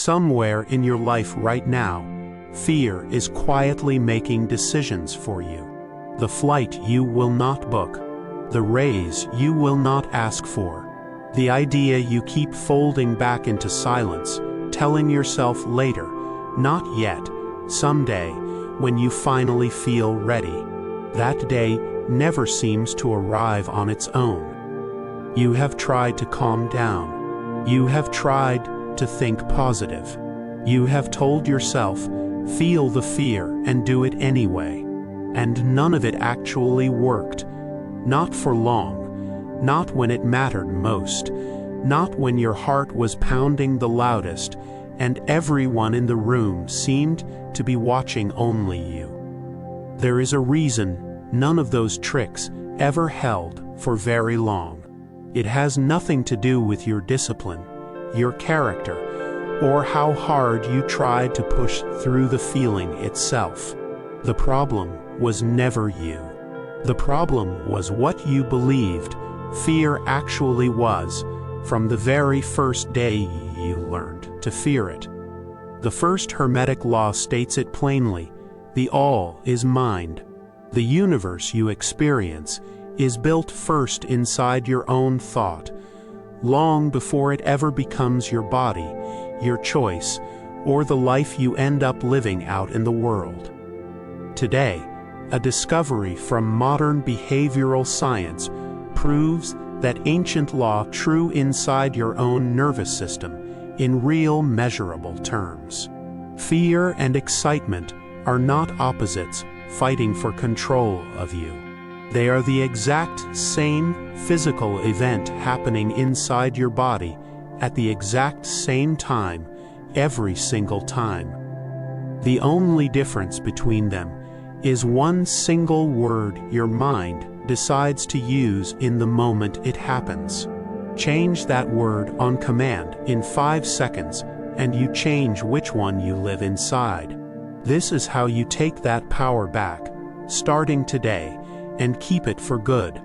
Somewhere in your life right now, fear is quietly making decisions for you. The flight you will not book, the raise you will not ask for, the idea you keep folding back into silence, telling yourself later, not yet, someday, when you finally feel ready. That day never seems to arrive on its own. You have tried to calm down. You have tried to think positive. You have told yourself, feel the fear and do it anyway. And none of it actually worked. Not for long. Not when it mattered most. Not when your heart was pounding the loudest and everyone in the room seemed to be watching only you. There is a reason none of those tricks ever held for very long. It has nothing to do with your discipline, your character, or how hard you tried to push through the feeling itself. The problem was never you. The problem was what you believed fear actually was from the very first day you learned to fear it. The first Hermetic law states it plainly: the all is mind. The universe you experience is built first inside your own thought, long before it ever becomes your body, your choice, or the life you end up living out in the world. Today, a discovery from modern behavioral science proves that ancient law true inside your own nervous system in real measurable terms. Fear and excitement are not opposites fighting for control of you. They are the exact same physical event happening inside your body at the exact same time, every single time. The only difference between them is one single word your mind decides to use in the moment it happens. Change that word on command in 5 seconds, and you change which one you live inside. This is how you take that power back, starting today, and keep it for good.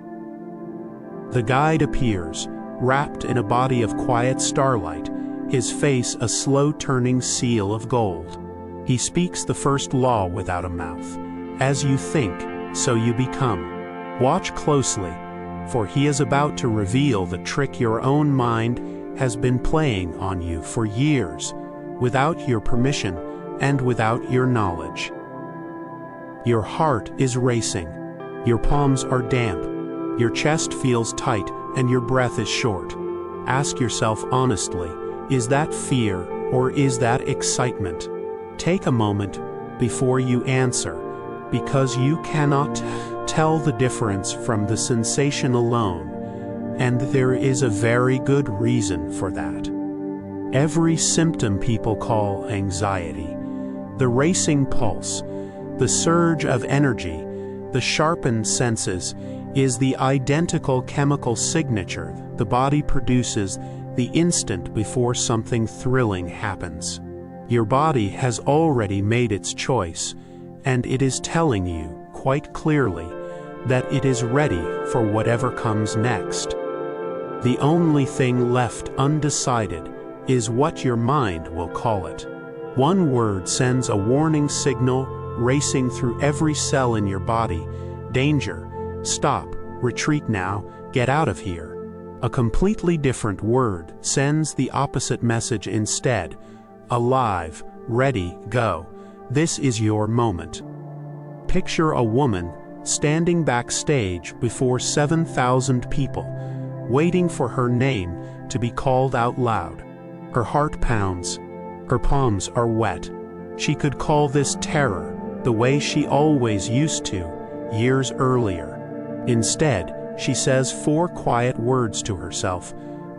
The guide appears, wrapped in a body of quiet starlight, his face a slow-turning seal of gold. He speaks the first law without a mouth. As you think, so you become. Watch closely, for he is about to reveal the trick your own mind has been playing on you for years, without your permission and without your knowledge. Your heart is racing. Your palms are damp. Your chest feels tight and your breath is short. Ask yourself honestly, is that fear or is that excitement? Take a moment before you answer, because you cannot tell the difference from the sensation alone, and there is a very good reason for that. Every symptom people call anxiety, the racing pulse, the surge of energy, the sharpened senses, is the identical chemical signature the body produces the instant before something thrilling happens. Your body has already made its choice, and it is telling you quite clearly that it is ready for whatever comes next. The only thing left undecided is what your mind will call it. One word sends a warning signal racing through every cell in your body: danger, stop, retreat now, get out of here. A completely different word sends the opposite message instead: alive, ready, go. This is your moment. Picture a woman standing backstage before 7,000 people, waiting for her name to be called out loud. Her heart pounds. Her palms are wet. She could call this terror, the way she always used to, years earlier. Instead, she says 4 quiet words to herself: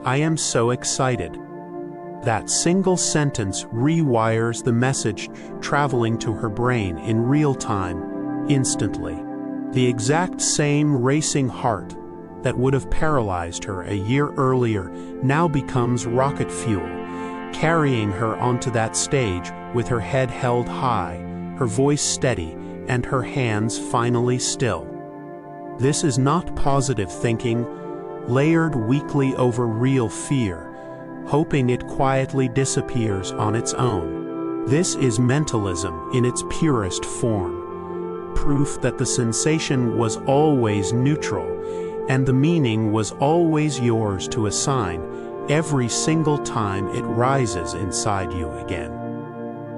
I am so excited. That single sentence rewires the message traveling to her brain in real time, instantly. The exact same racing heart that would have paralyzed her a year earlier now becomes rocket fuel, carrying her onto that stage with her head held high, her voice steady, and her hands finally still. This is not positive thinking, layered weakly over real fear. hoping it quietly disappears on its own. This is mentalism in its purest form, proof that the sensation was always neutral and the meaning was always yours to assign every single time it rises inside you again.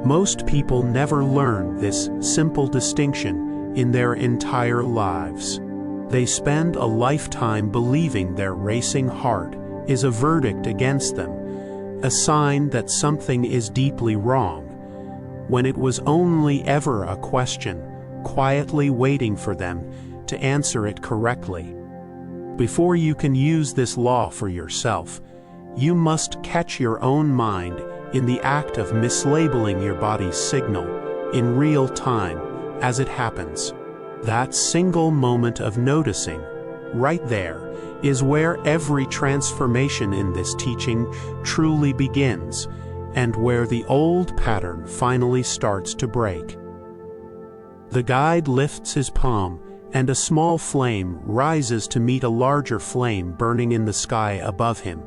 Most people never learn this simple distinction in their entire lives. They spend a lifetime believing their racing heart is a verdict against them, a sign that something is deeply wrong, when it was only ever a question, quietly waiting for them to answer it correctly. Before you can use this law for yourself, you must catch your own mind in the act of mislabeling your body's signal in real time as it happens. That single moment of noticing, right there, is where every transformation in this teaching truly begins, and where the old pattern finally starts to break. The guide lifts his palm, and a small flame rises to meet a larger flame burning in the sky above him.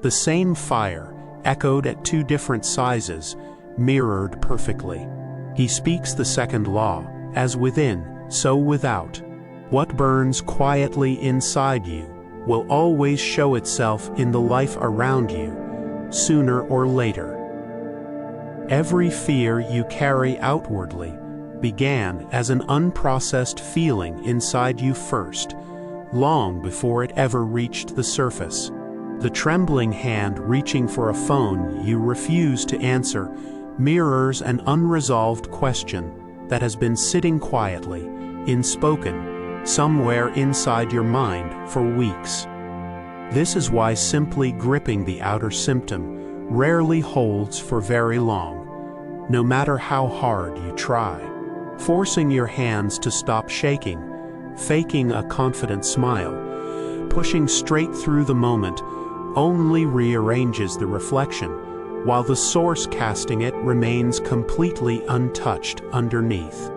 The same fire, echoed at two different sizes, mirrored perfectly. He speaks the second law, as within, so without. What burns quietly inside you will always show itself in the life around you, sooner or later. Every fear you carry outwardly began as an unprocessed feeling inside you first, long before it ever reached the surface. The trembling hand reaching for a phone you refuse to answer mirrors an unresolved question that has been sitting quietly, unspoken, somewhere inside your mind for weeks. This is why simply gripping the outer symptom rarely holds for very long, no matter how hard you try. Forcing your hands to stop shaking, faking a confident smile, pushing straight through the moment only rearranges the reflection, while the source casting it remains completely untouched underneath.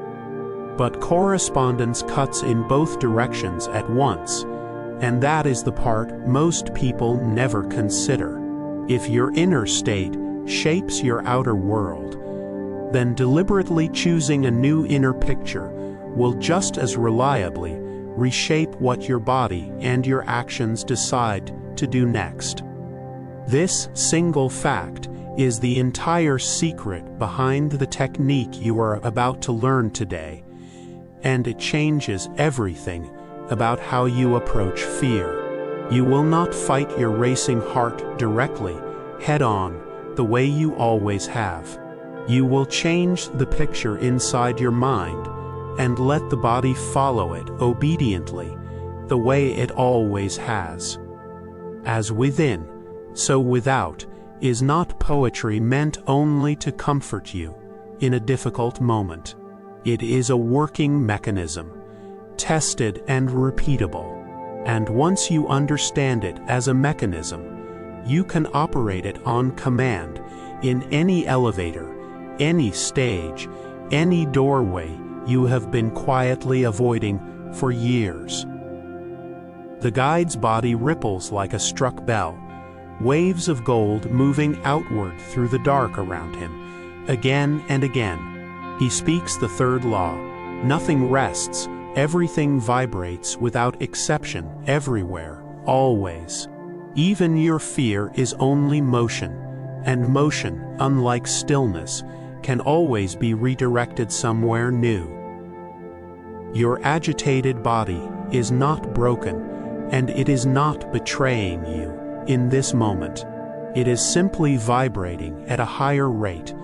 But correspondence cuts in both directions at once, and that is the part most people never consider. If your inner state shapes your outer world, then deliberately choosing a new inner picture will just as reliably reshape what your body and your actions decide to do next. This single fact is the entire secret behind the technique you are about to learn today, and it changes everything about how you approach fear. You will not fight your racing heart directly, head-on, the way you always have. You will change the picture inside your mind and let the body follow it obediently, the way it always has. As within, so without is not poetry meant only to comfort you in a difficult moment. It is a working mechanism, tested and repeatable, and once you understand it as a mechanism, you can operate it on command in any elevator, any stage, any doorway you have been quietly avoiding for years. The guide's body ripples like a struck bell, waves of gold moving outward through the dark around him, again and again. He speaks the third law. Nothing rests, everything vibrates without exception, everywhere, always. Even your fear is only motion, and motion, unlike stillness, can always be redirected somewhere new. Your agitated body is not broken, and it is not betraying you in this moment. It is simply vibrating at a higher rate,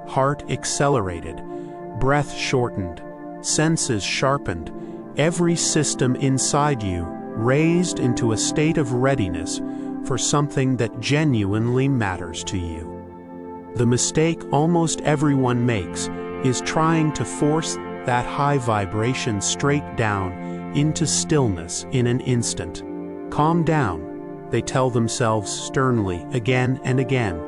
heart accelerated, breath shortened, senses sharpened, every system inside you raised into a state of readiness for something that genuinely matters to you. The mistake almost everyone makes is trying to force that high vibration straight down into stillness in an instant. Calm down, they tell themselves sternly again and again.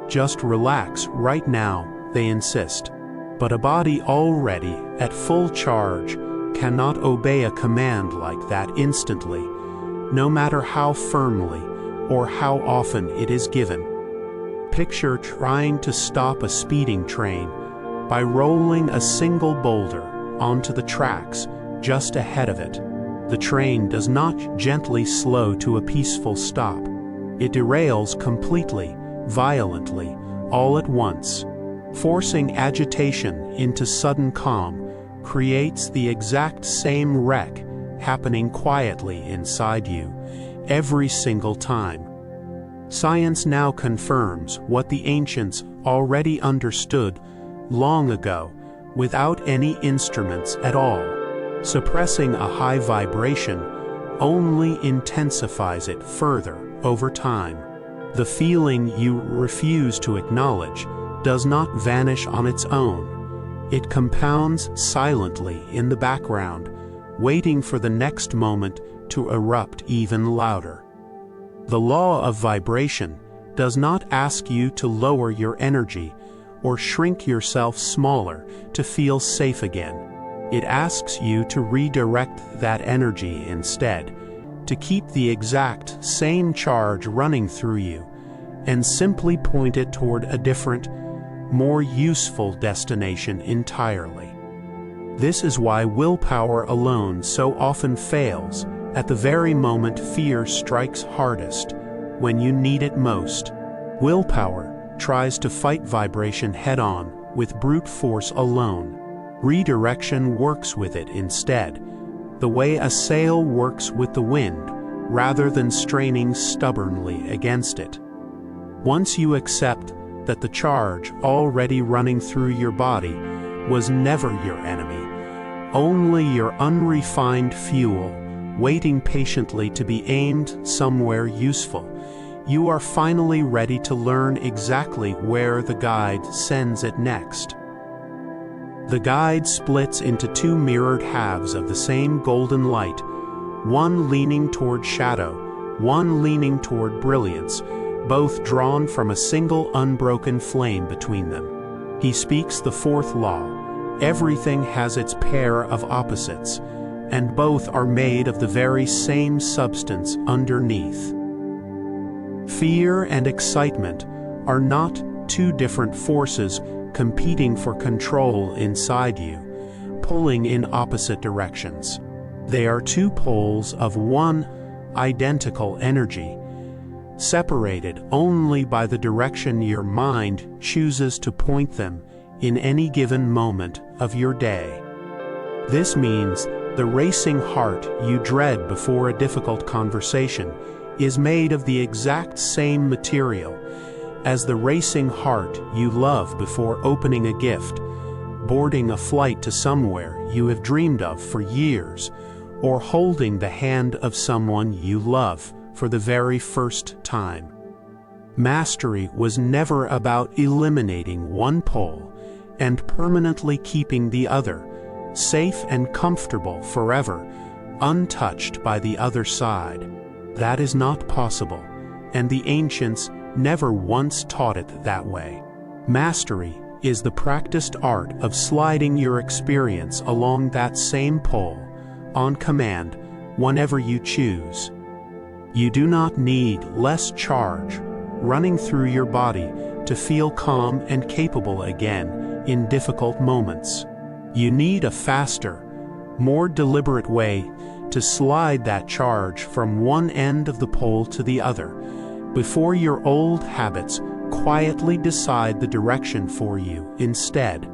Just relax right now, they insist. But a body already at full charge cannot obey a command like that instantly, no matter how firmly or how often it is given. Picture trying to stop a speeding train by rolling a single boulder onto the tracks just ahead of it. The train does not gently slow to a peaceful stop. It derails completely, violently, all at once. Forcing agitation into sudden calm creates the exact same wreck happening quietly inside you every single time. Science now confirms what the ancients already understood long ago without any instruments at all. Suppressing a high vibration only intensifies it further over time. The feeling you refuse to acknowledge does not vanish on its own. It compounds silently in the background, waiting for the next moment to erupt even louder. The law of vibration does not ask you to lower your energy or shrink yourself smaller to feel safe again. It asks you to redirect that energy instead, to keep the exact same charge running through you, and simply point it toward a different, more useful destination entirely. This is why willpower alone so often fails at the very moment fear strikes hardest, when you need it most. Willpower tries to fight vibration head-on with brute force alone. Redirection works with it instead, the way a sail works with the wind, rather than straining stubbornly against it. Once you accept that the charge already running through your body was never your enemy, only your unrefined fuel, waiting patiently to be aimed somewhere useful, you are finally ready to learn exactly where the guide sends it next. The guide splits into two mirrored halves of the same golden light, one leaning toward shadow, one leaning toward brilliance, both drawn from a single unbroken flame between them. He speaks the fourth law: everything has its pair of opposites, and both are made of the very same substance underneath. Fear and excitement are not two different forces competing for control inside you, pulling in opposite directions. They are two poles of one identical energy, separated only by the direction your mind chooses to point them in any given moment of your day. This means the racing heart you dread before a difficult conversation is made of the exact same material as the racing heart you love before opening a gift, boarding a flight to somewhere you have dreamed of for years, or holding the hand of someone you love for the very first time. Mastery was never about eliminating one pole and permanently keeping the other, safe and comfortable forever, untouched by the other side. That is not possible, and the ancients never once taught it that way. Mastery is the practiced art of sliding your experience along that same pole, on command, whenever you choose. You do not need less charge running through your body to feel calm and capable again in difficult moments. You need a faster, more deliberate way to slide that charge from one end of the pole to the other, before your old habits quietly decide the direction for you instead.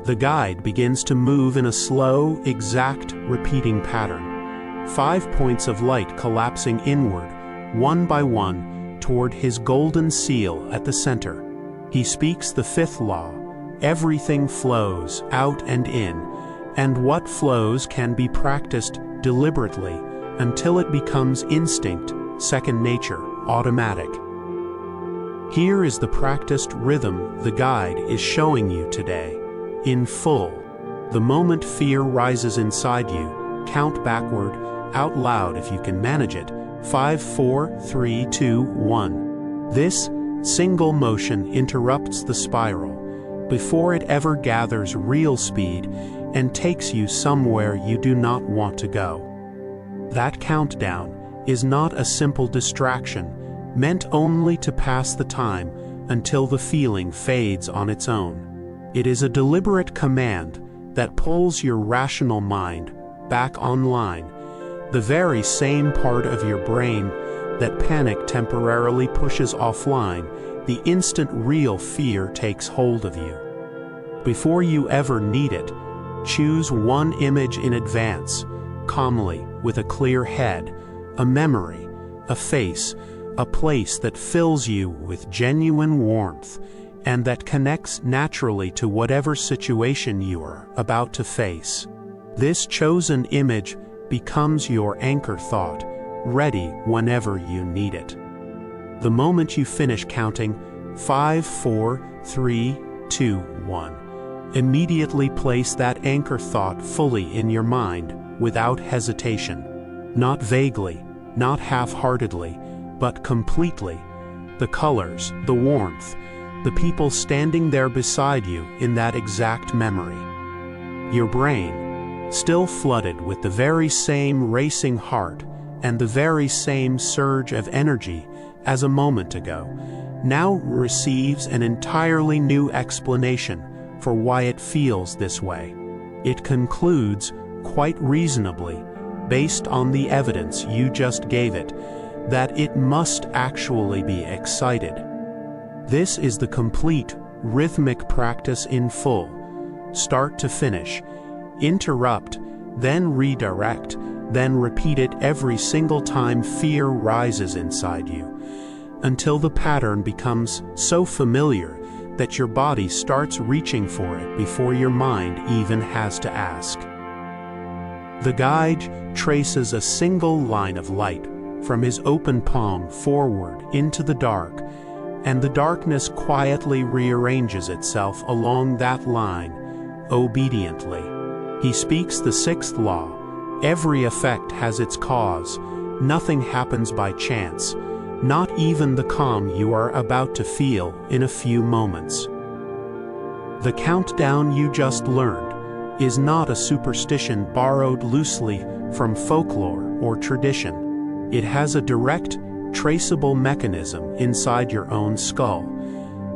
The guide begins to move in a slow, exact, repeating pattern, 5 points of light collapsing inward, one by one, toward his golden seal at the center. He speaks the fifth law: everything flows out and in, and what flows can be practiced deliberately until it becomes instinct, second nature, automatic. Here is the practiced rhythm the guide is showing you today, in full. The moment fear rises inside you, count backward, out loud if you can manage it, 5, 4, 3, 2, 1. This single motion interrupts the spiral before it ever gathers real speed and takes you somewhere you do not want to go. That countdown is not a simple distraction, meant only to pass the time until the feeling fades on its own. It is a deliberate command that pulls your rational mind back online, the very same part of your brain that panic temporarily pushes offline the instant real fear takes hold of you. Before you ever need it, choose one image in advance, calmly, with a clear head, a memory, a face, a place that fills you with genuine warmth and that connects naturally to whatever situation you are about to face. This chosen image becomes your anchor thought, ready whenever you need it. The moment you finish counting 5, 4, 3, 2, 1, immediately place that anchor thought fully in your mind without hesitation. Not vaguely, not half-heartedly, but completely. The colors, the warmth, the people standing there beside you in that exact memory. Your brain, still flooded with the very same racing heart and the very same surge of energy as a moment ago, now receives an entirely new explanation for why it feels this way. It concludes, quite reasonably, based on the evidence you just gave it, that it must actually be excited. This is the complete, rhythmic practice in full, start to finish. Interrupt, then redirect, then repeat it every single time fear rises inside you, until the pattern becomes so familiar that your body starts reaching for it before your mind even has to ask. The guide traces a single line of light from his open palm forward into the dark, and the darkness quietly rearranges itself along that line, obediently. He speaks the sixth law: every effect has its cause, nothing happens by chance, not even the calm you are about to feel in a few moments. The countdown you just learned is not a superstition borrowed loosely from folklore or tradition. It has a direct, traceable mechanism inside your own skull.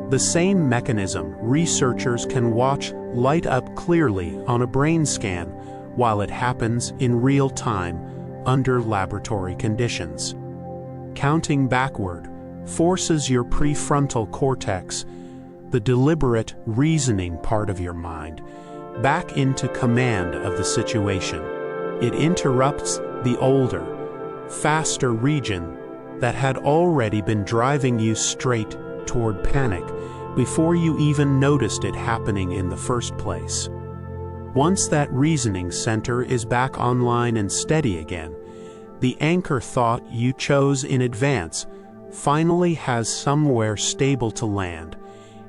The same mechanism researchers can watch light up clearly on a brain scan while it happens in real time under laboratory conditions. Counting backward forces your prefrontal cortex, the deliberate, reasoning part of your mind, back into command of the situation. It interrupts the older, faster region that had already been driving you straight toward panic before you even noticed it happening in the first place. Once that reasoning center is back online and steady again, the anchor thought you chose in advance finally has somewhere stable to land,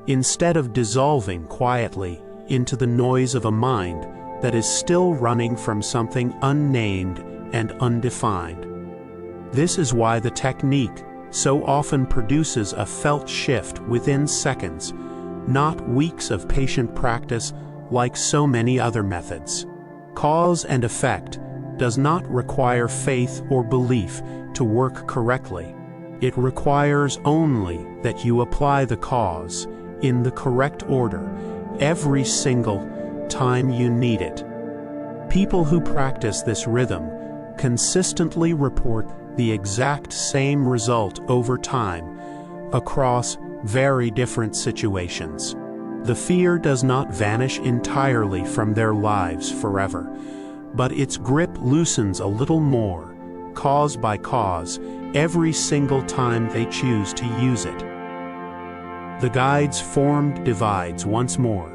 instead of dissolving quietly into the noise of a mind that is still running from something unnamed and undefined. This is why the technique so often produces a felt shift within seconds, not weeks of patient practice like so many other methods. Cause and effect does not require faith or belief to work correctly. It requires only that you apply the cause in the correct order every single time you need it. People who practice this rhythm consistently report the exact same result over time across very different situations. The fear does not vanish entirely from their lives forever, but its grip loosens a little more, cause by cause, every single time they choose to use it. The guide's formed divides once more,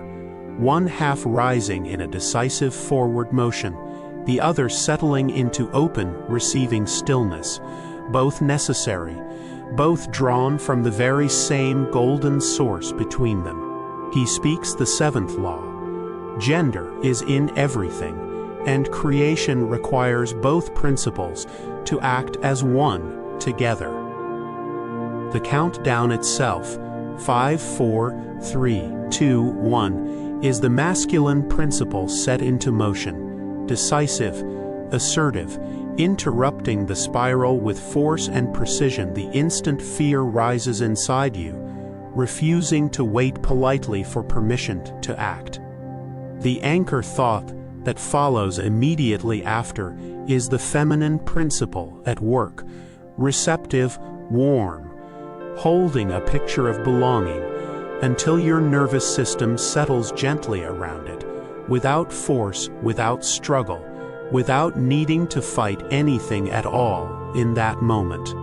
one half rising in a decisive forward motion, the other settling into open, receiving stillness, both necessary, both drawn from the very same golden source between them. He speaks the seventh law. Gender is in everything, and creation requires both principles to act as one together. The countdown itself, 5, 4, 3, 2, 1, is the masculine principle set into motion, decisive, assertive, interrupting the spiral with force and precision the instant fear rises inside you, refusing to wait politely for permission to act. The anchor thought that follows immediately after is the feminine principle at work, receptive, warm, holding a picture of belonging until your nervous system settles gently around it, without force, without struggle, without needing to fight anything at all in that moment.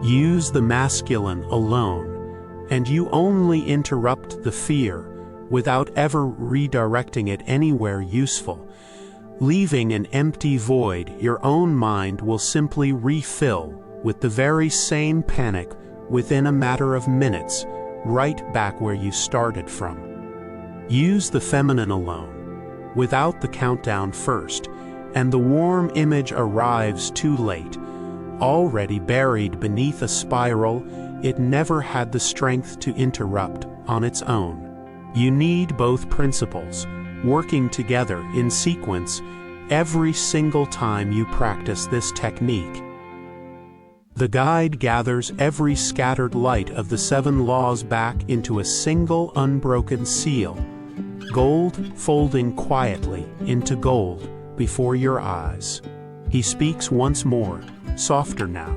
Use the masculine alone, and you only interrupt the fear without ever redirecting it anywhere useful. Leaving an empty void your own mind will simply refill with the very same panic within a matter of minutes, right back where you started from. Use the feminine alone, without the countdown first, and the warm image arrives too late, already buried beneath a spiral it never had the strength to interrupt on its own. You need both principles, working together in sequence every single time you practice this technique. The guide gathers every scattered light of the 7 laws back into a single unbroken seal, gold folding quietly into gold before your eyes. He speaks once more, softer now.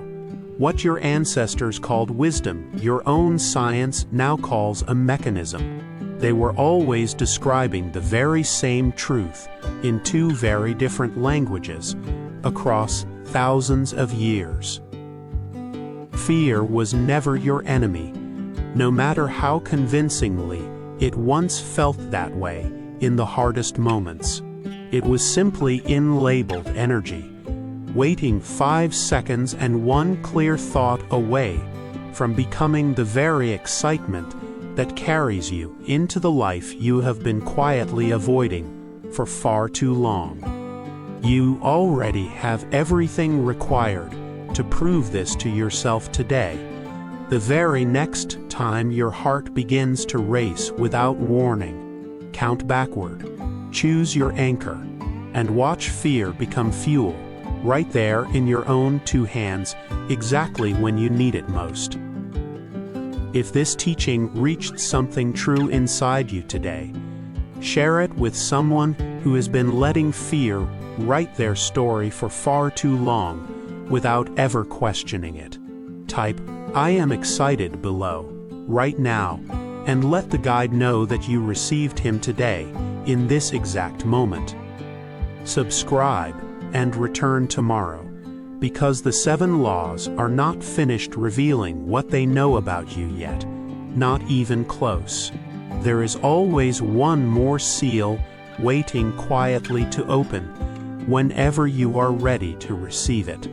What your ancestors called wisdom, your own science now calls a mechanism. They were always describing the very same truth in 2 very different languages across thousands of years. Fear was never your enemy, no matter how convincingly it once felt that way in the hardest moments. It was simply unlabeled energy, waiting 5 seconds and one clear thought away from becoming the very excitement that carries you into the life you have been quietly avoiding for far too long. You already have everything required to prove this to yourself today. The very next time your heart begins to race without warning, count backward, choose your anchor, and watch fear become fuel, right there in your own 2 hands, exactly when you need it most. If this teaching reached something true inside you today, share it with someone who has been letting fear write their story for far too long without ever questioning it. Type, "I am excited" below, right now, and let the guide know that you received him today, in this exact moment. Subscribe and return tomorrow, because the 7 laws are not finished revealing what they know about you yet, not even close. There is always one more seal waiting quietly to open whenever you are ready to receive it.